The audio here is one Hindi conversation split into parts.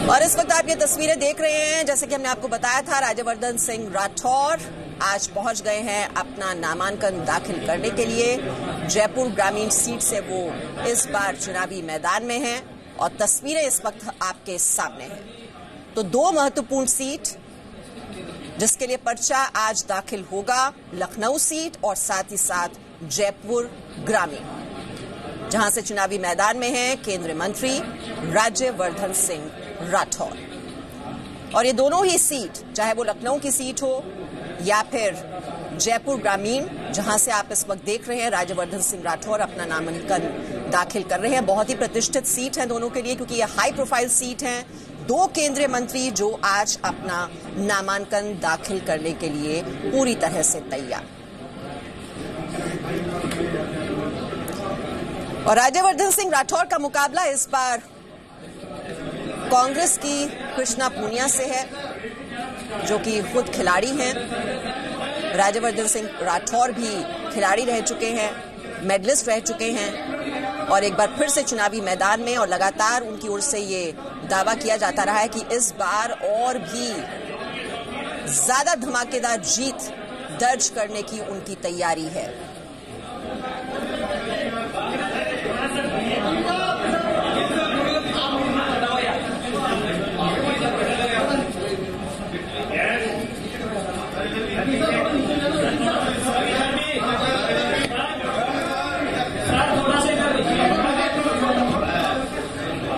और इस वक्त आप ये तस्वीरें देख रहे हैं, जैसे कि हमने आपको बताया था, राज्यवर्धन सिंह राठौर आज पहुंच गए हैं अपना नामांकन दाखिल करने के लिए। जयपुर ग्रामीण सीट से वो इस बार चुनावी मैदान में हैं और तस्वीरें इस वक्त आपके सामने हैं। तो दो महत्वपूर्ण सीट जिसके लिए पर्चा आज दाखिल होगा, लखनऊ सीट और साथ ही साथ जयपुर ग्रामीण, जहां से चुनावी मैदान में हैं केंद्रीय मंत्री राज्यवर्धन सिंह राठौर। और ये दोनों ही सीट, चाहे वो लखनऊ की सीट हो या फिर जयपुर ग्रामीण, जहां से आप इस वक्त देख रहे हैं राज्यवर्धन सिंह राठौर अपना नामांकन दाखिल कर रहे हैं। बहुत ही प्रतिष्ठित सीट है दोनों के लिए, क्योंकि ये हाई प्रोफाइल सीट है। दो केंद्रीय मंत्री जो आज अपना नामांकन दाखिल करने के लिए पूरी तरह से तैयार। और राज्यवर्धन सिंह राठौर का मुकाबला इस बार कांग्रेस की कृष्णा पूनिया से है, जो कि खुद खिलाड़ी हैं। राज्यवर्धन सिंह राठौर भी खिलाड़ी रह चुके हैं, मेडलिस्ट रह चुके हैं और एक बार फिर से चुनावी मैदान में। और लगातार उनकी ओर से ये दावा किया जाता रहा है कि इस बार और भी ज्यादा धमाकेदार जीत दर्ज करने की उनकी तैयारी है।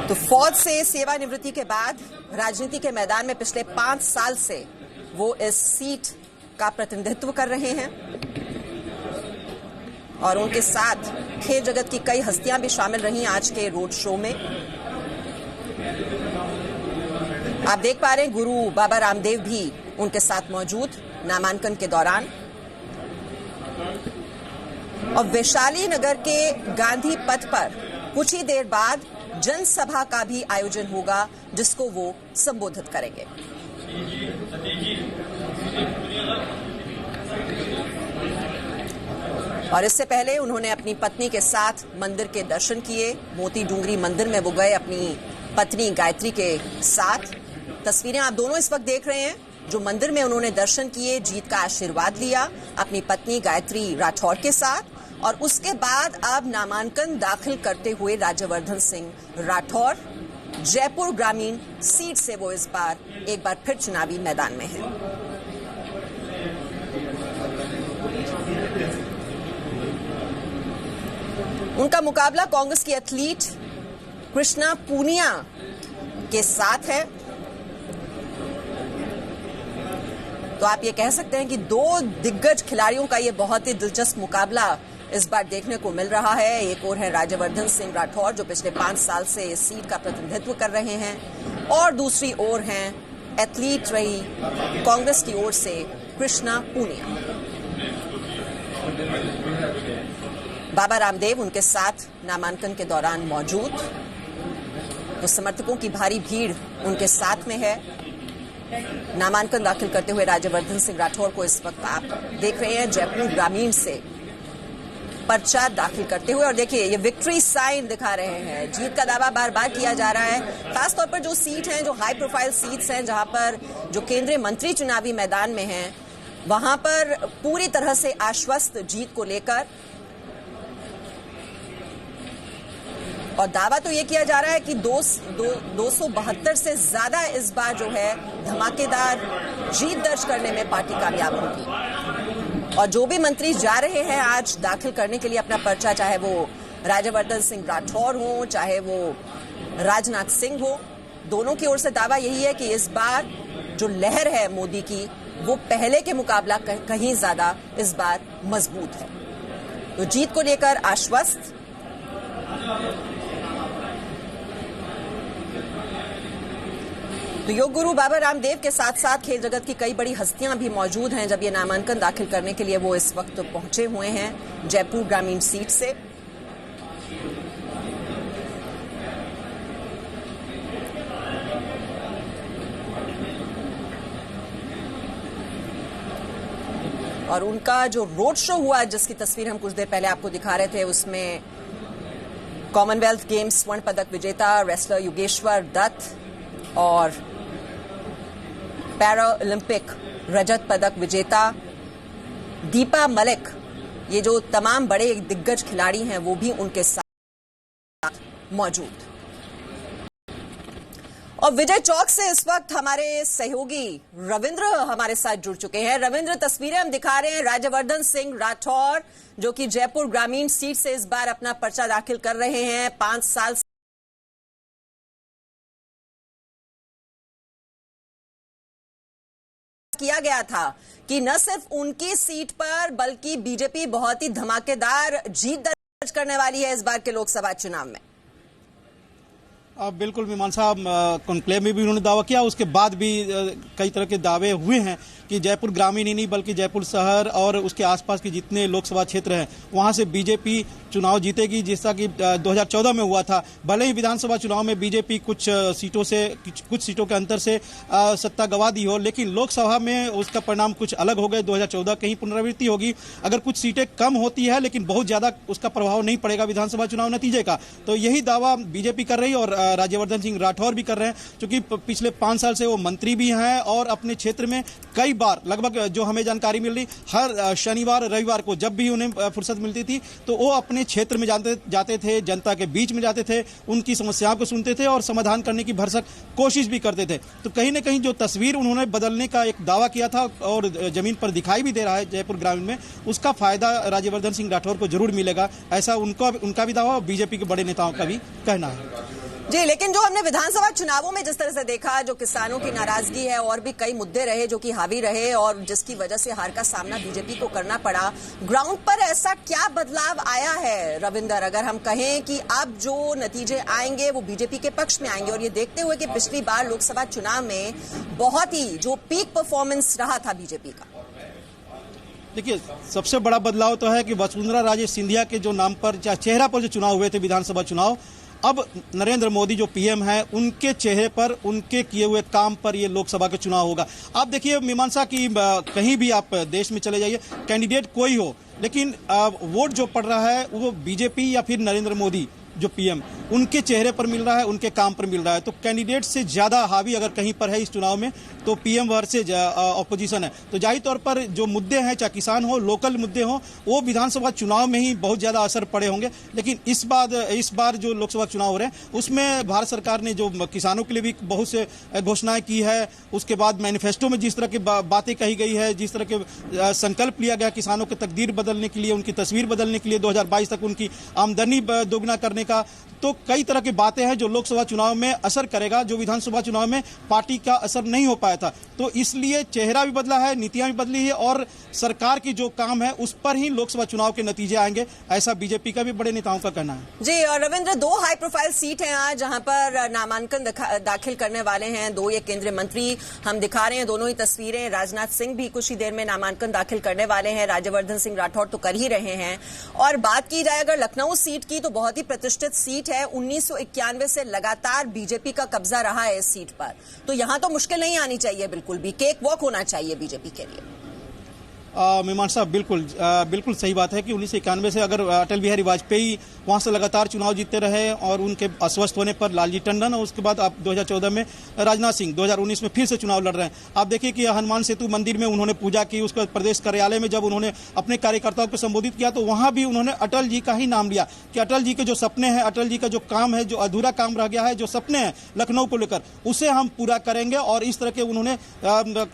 तो फौज से सेवानिवृत्ति के बाद राजनीति के मैदान में पिछले 5 साल से वो इस सीट का प्रतिनिधित्व कर रहे हैं और उनके साथ खेल जगत की कई हस्तियां भी शामिल रही आज के रोड शो में। आप देख पा रहे हैं गुरु बाबा रामदेव भी उनके साथ मौजूद नामांकन के दौरान। और वैशाली नगर के गांधी पथ पर कुछ ही देर बाद जनसभा का भी आयोजन होगा, जिसको वो संबोधित करेंगे। और इससे पहले उन्होंने अपनी पत्नी के साथ मंदिर के दर्शन किए। मोती डूंगरी मंदिर में वो गए अपनी पत्नी गायत्री के साथ। तस्वीरें आप दोनों इस वक्त देख रहे हैं, जो मंदिर में उन्होंने दर्शन किए, जीत का आशीर्वाद लिया अपनी पत्नी गायत्री राठौर के साथ। और उसके बाद अब नामांकन दाखिल करते हुए राज्यवर्धन सिंह राठौर जयपुर ग्रामीण सीट से वो इस बार एक बार फिर चुनावी मैदान में हैं। उनका मुकाबला कांग्रेस की एथलीट कृष्णा पूनिया के साथ है। तो आप ये कह सकते हैं कि दो दिग्गज खिलाड़ियों का ये बहुत ही दिलचस्प मुकाबला इस बार देखने को मिल रहा है। एक और है राज्यवर्धन सिंह राठौर, जो पिछले 5 साल से इस सीट का प्रतिनिधित्व कर रहे हैं, और दूसरी ओर हैं एथलीट रही कांग्रेस की ओर से कृष्णा पूनिया। बाबा रामदेव उनके साथ नामांकन के दौरान मौजूद। तो समर्थकों की भारी भीड़ उनके साथ में है। नामांकन दाखिल करते हुए राज्यवर्धन सिंह राठौर को इस वक्त आप देख रहे हैं जयपुर ग्रामीण से पर्चा दाखिल करते हुए। और देखिए, ये विक्ट्री साइन दिखा रहे हैं। जीत का दावा बार बार किया जा रहा है। खासतौर पर जो सीट हैं, जो हाई प्रोफाइल सीट्स हैं, जहां पर जो केंद्रीय मंत्री चुनावी मैदान में हैं, वहां पर पूरी तरह से आश्वस्त जीत को लेकर। और दावा तो ये किया जा रहा है कि 272 से ज्यादा इस बार जो है धमाकेदार जीत दर्ज करने में पार्टी कामयाब होगी। और जो भी मंत्री जा रहे हैं आज दाखिल करने के लिए अपना पर्चा, चाहे वो राज्यवर्धन सिंह राठौर हो, चाहे वो राजनाथ सिंह हो, दोनों की ओर से दावा यही है कि इस बार जो लहर है मोदी की, वो पहले के मुकाबला कहीं ज्यादा इस बार मजबूत है। तो जीत को लेकर आश्वस्त। तो योग गुरु बाबा रामदेव के साथ साथ खेल जगत की कई बड़ी हस्तियां भी मौजूद हैं। जब ये नामांकन दाखिल करने के लिए वो इस वक्त पहुंचे हुए हैं जयपुर ग्रामीण सीट से। और उनका जो रोड शो हुआ, जिसकी तस्वीर हम कुछ देर पहले आपको दिखा रहे थे, उसमें कॉमनवेल्थ गेम्स स्वर्ण पदक विजेता रेसलर योगेश्वर दत्त, और पैरा ओलंपिक रजत पदक विजेता दीपा मलिक, ये जो तमाम बड़े दिग्गज खिलाड़ी हैं वो भी उनके साथ मौजूद। और विजय चौक से इस वक्त हमारे सहयोगी रविंद्र हमारे साथ जुड़ चुके हैं। रविंद्र, तस्वीरें हम दिखा रहे हैं राज्यवर्धन सिंह राठौर जो कि जयपुर ग्रामीण सीट से इस बार अपना पर्चा दाखिल कर रहे हैं। 5 साल किया गया था कि न सिर्फ उनकी सीट पर बल्कि बीजेपी बहुत ही धमाकेदार जीत दर्ज करने वाली है इस बार के लोकसभा चुनाव में। बिल्कुल मीमांसा, कॉन्क्लेव में भी उन्होंने दावा किया, उसके बाद भी कई तरह के दावे हुए हैं कि जयपुर ग्रामीण ही नहीं बल्कि जयपुर शहर और उसके आसपास के जितने लोकसभा क्षेत्र हैं वहां से बीजेपी चुनाव जीतेगी, जैसा कि 2014 में हुआ था। भले ही विधानसभा चुनाव में बीजेपी कुछ सीटों के अंतर से सत्ता गंवा दी हो, लेकिन लोकसभा में उसका परिणाम कुछ अलग हो गए। 2014 कहीं पुनरावृत्ति होगी, अगर कुछ सीटें कम होती है लेकिन बहुत ज्यादा उसका प्रभाव नहीं पड़ेगा विधानसभा चुनाव नतीजे का। तो यही दावा बीजेपी कर रही है और राज्यवर्धन सिंह राठौर भी कर रहे हैं, क्योंकि पिछले 5 साल से वो मंत्री भी हैं और अपने क्षेत्र में कई बार, लगभग जो हमें जानकारी मिल रही, हर शनिवार रविवार को जब भी उन्हें फुर्सत मिलती थी तो वो अपने क्षेत्र में जाते थे, जनता के बीच में जाते थे, उनकी समस्याओं को सुनते थे और समाधान करने की भरसक कोशिश भी करते थे। तो कहीं ना कहीं जो तस्वीर उन्होंने बदलने का एक दावा किया था और जमीन पर दिखाई भी दे रहा है जयपुर ग्रामीण में, उसका फायदा राज्यवर्धन सिंह राठौर को जरूर मिलेगा, ऐसा उनका भी दावा और बीजेपी के बड़े नेताओं का भी कहना है। जी, लेकिन जो हमने विधानसभा चुनावों में जिस तरह से देखा, जो किसानों की नाराजगी है और भी कई मुद्दे रहे जो कि हावी रहे और जिसकी वजह से हार का सामना बीजेपी को करना पड़ा, ग्राउंड पर ऐसा क्या बदलाव आया है रविंदर, अगर हम कहें कि अब जो नतीजे आएंगे वो बीजेपी के पक्ष में आएंगे, और ये देखते हुए कि पिछली बार लोकसभा चुनाव में बहुत ही जो पीक परफॉर्मेंस रहा था बीजेपी का? देखिए, सबसे बड़ा बदलाव तो है कि वसुंधरा राजे सिंधिया के जो नाम पर चेहरा पर जो चुनाव हुए थे विधानसभा चुनाव, अब नरेंद्र मोदी जो पीएम है उनके चेहरे पर, उनके किए हुए काम पर ये लोकसभा के चुनाव होगा। आप देखिए मीमांसा की, कहीं भी आप देश में चले जाइए, कैंडिडेट कोई हो, लेकिन वोट जो पड़ रहा है वो बीजेपी या फिर नरेंद्र मोदी जो पीएम, उनके चेहरे पर मिल रहा है, उनके काम पर मिल रहा है। तो कैंडिडेट से ज्यादा हावी अगर कहीं पर है इस चुनाव में तो पीएम वर्सेज ऑपोजिशन है। तो जाहिर तौर पर जो मुद्दे हैं, चाहे किसान हो, लोकल मुद्दे हो, वो विधानसभा चुनाव में ही बहुत ज्यादा असर पड़े होंगे। लेकिन इस बार जो लोकसभा चुनाव हो रहे हैं उसमें भारत सरकार ने जो किसानों के लिए भी बहुत से घोषणाएं की है, उसके बाद मैनिफेस्टो में जिस तरह की बातें कही गई है, जिस तरह के संकल्प लिया गया किसानों की तकदीर बदलने के लिए, उनकी तस्वीर बदलने के लिए, 2022 तक उनकी आमदनी दोगुना करने का, तो कई तरह की बातें हैं जो लोकसभा चुनाव में असर करेगा, जो विधानसभा चुनाव में पार्टी का असर नहीं हो पाया था। तो इसलिए चेहरा भी बदला है, नीतियां भी बदली है और सरकार की जो काम है उस पर ही लोकसभा चुनाव के नतीजे आएंगे, ऐसा बीजेपी का भी बड़े नेताओं का कहना है। जी, और रविंद्र, 2 हाई प्रोफाइल सीट हैं आज जहां पर नामांकन दाखिल करने वाले हैं 2 ये केंद्रीय मंत्री हम दिखा रहे हैं, दोनों ही तस्वीरें। राजनाथ सिंह भी कुछ ही देर में नामांकन दाखिल करने वाले हैं, राज्यवर्धन सिंह राठौर तो कर ही रहे हैं। और बात की जाए अगर लखनऊ सीट की, तो बहुत ही प्रतिष्ठित सीट है, 1991 से लगातार बीजेपी का कब्जा रहा है इस सीट पर, तो यहां तो मुश्किल नहीं आनी चाहिए, बिल्कुल भी केक वॉक होना चाहिए बीजेपी के लिए। मीमांसा, बिल्कुल सही बात है कि 1991 से अगर अटल बिहारी वाजपेयी वहां से लगातार चुनाव जीतते रहे और उनके अस्वस्थ होने पर लालजी टंडन और उसके बाद आप 2014 में राजनाथ सिंह, 2019 में फिर से चुनाव लड़ रहे हैं। आप देखिए कि हनुमान सेतु मंदिर में उन्होंने पूजा की, उसके प्रदेश कार्यालय में जब उन्होंने अपने कार्यकर्ताओं को संबोधित किया तो वहां भी उन्होंने अटल जी का ही नाम लिया कि अटल जी के जो सपने हैं, अटल जी का जो काम है, जो अधूरा काम रह गया है, जो सपने हैं लखनऊ को लेकर, उसे हम पूरा करेंगे। और इस तरह के उन्होंने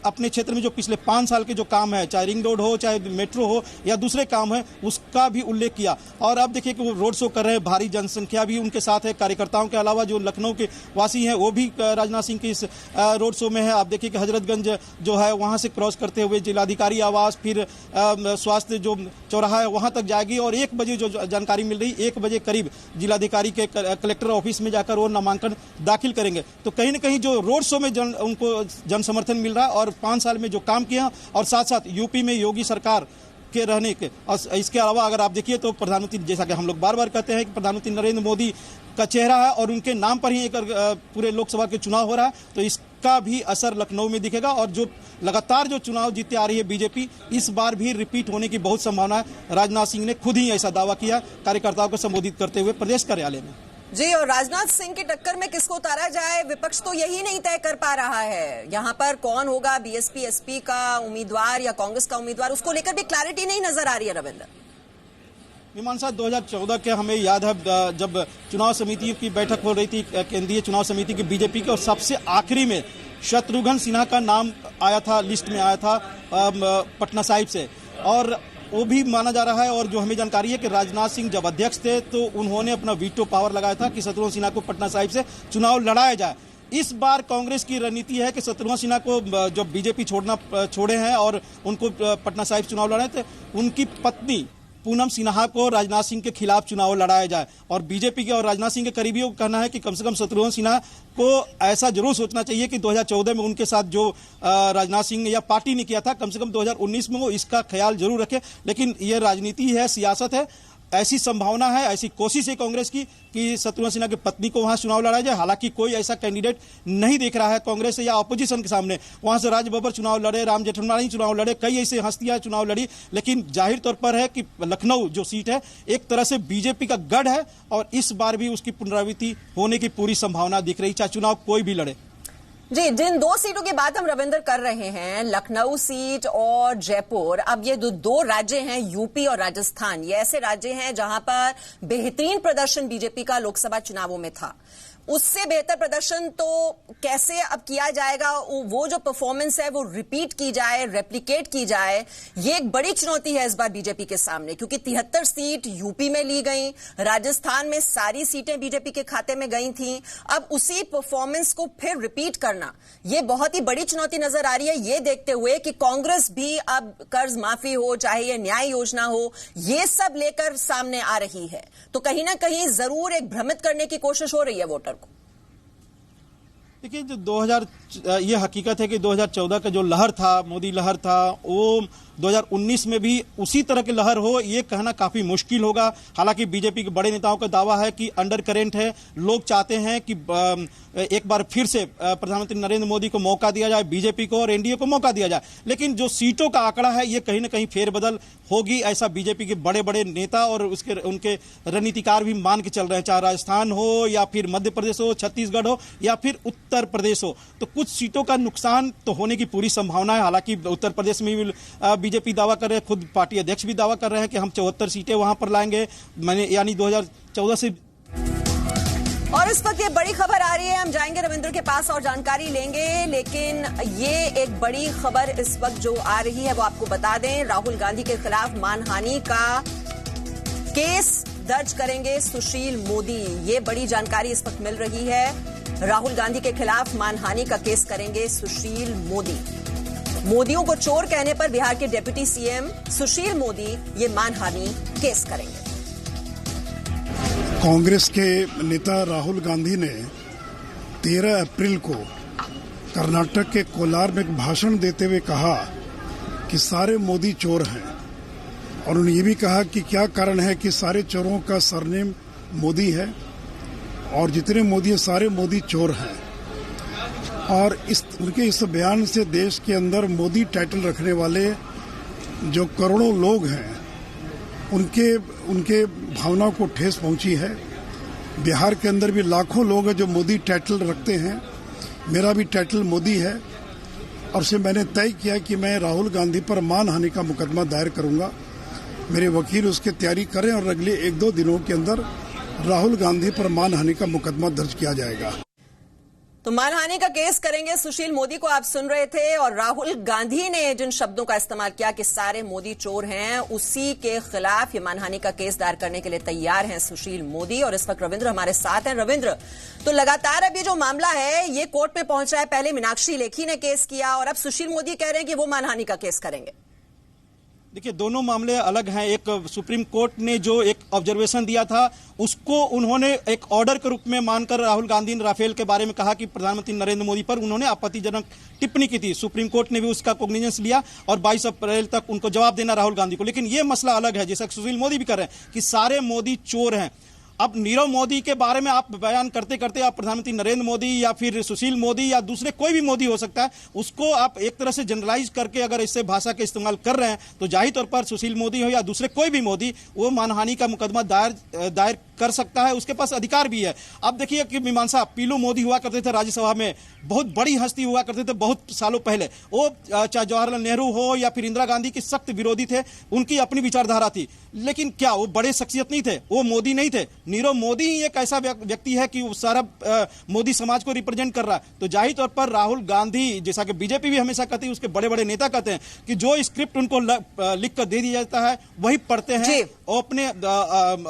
अपने क्षेत्र में जो पिछले 5 साल के जो काम है, चाहे रिंग रोड हो, चाहे मेट्रो हो या दूसरे काम है, उसका भी उल्लेख किया। और अब देखिए कि वो रोड शो कर रहे हैं, भारी जनसंख्या भी उनके साथ है, कार्यकर्ताओं के अलावा जो लखनऊ के वासी हैं वो भी राजनाथ सिंह के इस रोड शो में है। आप देखिए कि हजरतगंज जो है वहां से क्रॉस करते हुए जिलाधिकारी आवास, फिर स्वास्थ्य जो चौराहा है वहां तक जाएगी और 1 बजे जो जानकारी मिल रही, 1 बजे करीब जिलाधिकारी के कलेक्टर ऑफिस में जाकर वो नामांकन दाखिल करेंगे। तो कहीं ना कहीं जो रोड शो में उनको जन समर्थन मिल रहा है और 5 साल में जो काम किया और साथ साथ यूपी में योगी सरकार के रहने के, और इसके अलावा अगर आप देखिए तो प्रधानमंत्री, जैसा कि हम लोग बार बार कहते हैं कि प्रधानमंत्री नरेंद्र मोदी का चेहरा है और उनके नाम पर ही एक पूरे लोकसभा के चुनाव हो रहा है, तो इसका भी असर लखनऊ में दिखेगा। और जो लगातार जो चुनाव जीतते आ रही है बीजेपी, इस बार भी रिपीट होने की बहुत संभावना है। राजनाथ सिंह ने खुद ही ऐसा दावा किया कार्यकर्ताओं को संबोधित करते हुए प्रदेश कार्यालय में। जी, और राजनाथ सिंह की टक्कर में किसको उतारा जाए, विपक्ष तो यही नहीं तय कर पा रहा है। यहां पर कौन होगा बीएसपी एसपी का उम्मीदवार या कांग्रेस का उम्मीदवार, उसको लेकर भी क्लैरिटी नहीं नजर आ रही है। रविंद्र, मीमांसा 2014 के हमें याद है जब चुनाव समिति की बैठक हो रही थी, केंद्रीय चुनाव समिति की बीजेपी की, और सबसे आखिरी में शत्रुघ्न सिन्हा का नाम आया था, लिस्ट में आया था पटना साहिब से, और वो भी माना जा रहा है। और जो हमें जानकारी है कि राजनाथ सिंह जब अध्यक्ष थे तो उन्होंने अपना वीटो पावर लगाया था कि शत्रुघ्न सिन्हा को पटना साहिब से चुनाव लड़ाया जाए। इस बार कांग्रेस की रणनीति है कि शत्रुघ्न सिन्हा को जो बीजेपी छोड़े हैं और उनको पटना साहिब चुनाव लड़ाए थे, उनकी पत्नी पूनम सिन्हा को राजनाथ सिंह के खिलाफ चुनाव लड़ाया जाए। और बीजेपी के और राजनाथ सिंह के करीबियों का कहना है कि कम से कम शत्रुघ्न सिन्हा को ऐसा जरूर सोचना चाहिए कि 2014 में उनके साथ जो राजनाथ सिंह ने या पार्टी ने किया था, कम से कम 2019 में वो इसका ख्याल जरूर रखे। लेकिन ये राजनीति है, सियासत है, ऐसी संभावना है, ऐसी कोशिश है कांग्रेस की कि शत्रुघ्न सिन्हा की पत्नी को वहां चुनाव लड़ाया जाए। हालांकि कोई ऐसा कैंडिडेट नहीं देख रहा है कांग्रेस या ऑपोजिशन के सामने। वहां से राज बब्बर चुनाव लड़े, राम जेठमलानी चुनाव लड़े, कई ऐसी हस्तियां चुनाव लड़ी, लेकिन जाहिर तौर पर है कि लखनऊ जो सीट है एक तरह से बीजेपी का गढ़ है और इस बार भी उसकी पुनरावृत्ति होने की पूरी संभावना दिख रही, चाहे चुनाव कोई भी लड़े। जी, जिन दो सीटों की बात हम रविंद्र कर रहे हैं, लखनऊ सीट और जयपुर, अब ये दो राज्य हैं, यूपी और राजस्थान। ये ऐसे राज्य हैं जहां पर बेहतरीन प्रदर्शन बीजेपी का लोकसभा चुनावों में था। उससे बेहतर प्रदर्शन तो कैसे अब किया जाएगा, वो जो परफॉर्मेंस है वो रिपीट की जाए, रेप्लिकेट की जाए, ये एक बड़ी चुनौती है इस बार बीजेपी के सामने, क्योंकि 73 सीट यूपी में ली गई, राजस्थान में सारी सीटें बीजेपी के खाते में गई थी। अब उसी परफॉर्मेंस को फिर रिपीट करना, ये बहुत ही बड़ी चुनौती नजर आ रही है, ये देखते हुए कि कांग्रेस भी अब कर्ज माफी हो, चाहे ये न्याय योजना हो, ये सब लेकर सामने आ रही है। तो कहीं ना कहीं जरूर एक भ्रमित करने की कोशिश हो रही है वोटर को। देखिए, जो ये हकीकत है कि 2014 का जो लहर था, मोदी लहर था, वो 2019 में भी उसी तरह की लहर हो, ये कहना काफी मुश्किल होगा। हालांकि बीजेपी के बड़े नेताओं का दावा है कि अंडर करेंट है, लोग चाहते हैं कि एक बार फिर से प्रधानमंत्री नरेंद्र मोदी को मौका दिया जाए, बीजेपी को और एनडीए को मौका दिया जाए। लेकिन जो सीटों का आंकड़ा है ये कहीं ना कहीं फेरबदल होगी, ऐसा बीजेपी के बड़े बड़े नेता और उनके रणनीतिकार भी मान के चल रहे हैं, चाहे राजस्थान हो या फिर मध्य प्रदेश हो, छत्तीसगढ़ हो या फिर उत्तर प्रदेश हो। तो कुछ सीटों का नुकसान तो होने की पूरी संभावना है। हालांकि उत्तर प्रदेश में भी बीजेपी दावा कर रहे हैं, खुद पार्टी अध्यक्ष भी दावा कर रहे हैं कि हम 74 सीटें वहां पर लाएंगे, यानी 2014 से। और इस वक्त ये बड़ी खबर आ रही है, हम जाएंगे रविंद्र के पास और जानकारी लेंगे, लेकिन ये एक बड़ी खबर इस वक्त जो आ रही है वो आपको बता दें, राहुल गांधी के खिलाफ मानहानि का केस दर्ज करेंगे सुशील मोदी। ये बड़ी जानकारी इस वक्त मिल रही है, राहुल गांधी के खिलाफ मानहानि का केस करेंगे सुशील मोदी। मोदियों को चोर कहने पर बिहार के डिप्टी सीएम सुशील मोदी ये मानहानि केस करेंगे। कांग्रेस के नेता राहुल गांधी ने 13 अप्रैल को कर्नाटक के कोलार में एक भाषण देते हुए कहा कि सारे मोदी चोर हैं, और उन्होंने ये भी कहा कि क्या कारण है कि सारे चोरों का सरनेम मोदी है और जितने मोदी हैं सारे मोदी चोर हैं। और उनके इस बयान से देश के अंदर मोदी टाइटल रखने वाले जो करोड़ों लोग हैं उनके भावनाओं को ठेस पहुंची है। बिहार के अंदर भी लाखों लोग हैं जो मोदी टाइटल रखते हैं, मेरा भी टाइटल मोदी है, और से मैंने तय किया कि मैं राहुल गांधी पर मानहानि का मुकदमा दायर करूंगा। मेरे वकील उसकी तैयारी करें और अगले 1-2 दिनों के अंदर राहुल गांधी पर मानहानि का मुकदमा दर्ज किया जाएगा। तो मानहानि का केस करेंगे सुशील मोदी को आप सुन रहे थे, और राहुल गांधी ने जिन शब्दों का इस्तेमाल किया कि सारे मोदी चोर हैं, उसी के खिलाफ ये मानहानि का केस दायर करने के लिए तैयार हैं सुशील मोदी। और इस वक्त रविंद्र हमारे साथ हैं। रविंद्र, तो लगातार अब ये जो मामला है ये कोर्ट में पहुंचा है, पहले मीनाक्षी लेखी ने केस किया और अब सुशील मोदी कह रहे हैं कि वो मानहानि का केस करेंगे। देखिए, दोनों मामले अलग हैं। एक सुप्रीम कोर्ट ने जो एक ऑब्जर्वेशन दिया था उसको उन्होंने एक ऑर्डर के रूप में मानकर राहुल गांधी ने राफेल के बारे में कहा कि प्रधानमंत्री नरेंद्र मोदी पर उन्होंने आपत्तिजनक टिप्पणी की थी। सुप्रीम कोर्ट ने भी उसका कॉग्निजेंस लिया और 22 अप्रैल तक उनको जवाब देना राहुल गांधी को। लेकिन यह मसला अलग है, जैसा सुशील मोदी भी कर रहे हैं कि सारे मोदी चोर हैं। अब नीरव मोदी के बारे में आप बयान करते करते आप प्रधानमंत्री नरेंद्र मोदी या फिर सुशील मोदी या दूसरे कोई भी मोदी हो सकता है, उसको आप एक तरह से जनरलाइज करके अगर इससे भाषा का इस्तेमाल कर रहे हैं तो जाहिर तौर पर सुशील मोदी हो या दूसरे कोई भी मोदी वो मानहानि का मुकदमा दायर कर सकता है, उसके पास अधिकार भी है। अब देखिए कि मीमांसा पीलू मोदी हुआ करते थे राज्यसभा में, बहुत बड़ी हस्ती हुआ करते थे बहुत सालों पहले। वो चाहे जवाहरलाल नेहरू हो या फिर इंदिरा गांधी के सख्त विरोधी थे, उनकी अपनी विचारधारा थी, लेकिन क्या वो बड़े शख्सियत नहीं थे? वो मोदी नहीं थे। नीरव मोदी ही एक ऐसा व्यक्ति है कि वो सारा मोदी समाज को रिप्रेजेंट कर रहा है। तो जाहिर तौर पर राहुल गांधी, जैसा कि बीजेपी भी हमेशा कहती है, उसके बड़े बड़े नेता कहते हैं कि जो स्क्रिप्ट उनको लिख कर दे दिया जाता है वही पढ़ते हैं और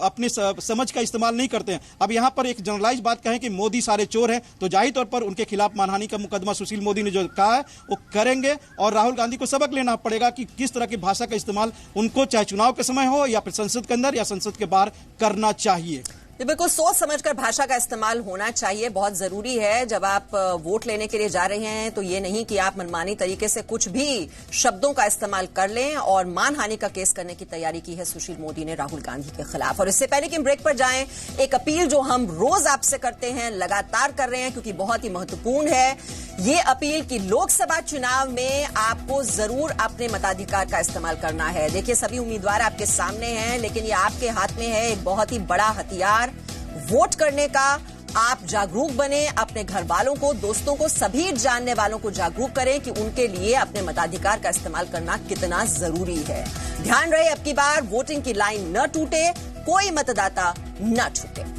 अपने समझ का इस्तेमाल नहीं करते हैं। अब यहां पर एक जनरलाइज बात कहें कि मोदी सारे चोर हैं, तो जाहिर तौर पर उनके खिलाफ मानहानि का मुकदमा सुशील मोदी ने जो कहा है वो करेंगे और राहुल गांधी को सबक लेना पड़ेगा कि किस तरह की भाषा का इस्तेमाल उनको चाहे चुनाव के समय हो या फिर संसद के अंदर या संसद के बाहर करना चाहिए। बिल्कुल सोच समझकर भाषा का इस्तेमाल होना चाहिए, बहुत जरूरी है। जब आप वोट लेने के लिए जा रहे हैं तो ये नहीं कि आप मनमानी तरीके से कुछ भी शब्दों का इस्तेमाल कर लें। और मानहानि का केस करने की तैयारी की है सुशील मोदी ने राहुल गांधी के खिलाफ। और इससे पहले कि हम ब्रेक पर जाएं, एक अपील जो हम रोज आपसे करते हैं, लगातार कर रहे हैं क्योंकि बहुत ही महत्वपूर्ण है ये अपील कि लोकसभा चुनाव में आपको जरूर अपने मताधिकार का इस्तेमाल करना है। देखिए सभी उम्मीदवार आपके सामने हैं, लेकिन ये आपके हाथ में है एक बहुत ही बड़ा हथियार वोट करने का। आप जागरूक बने, अपने घर वालों को, दोस्तों को, सभी जानने वालों को जागरूक करें कि उनके लिए अपने मताधिकार का इस्तेमाल करना कितना जरूरी है। ध्यान रहे अब की बार वोटिंग की लाइन न टूटे, कोई मतदाता न छूटे।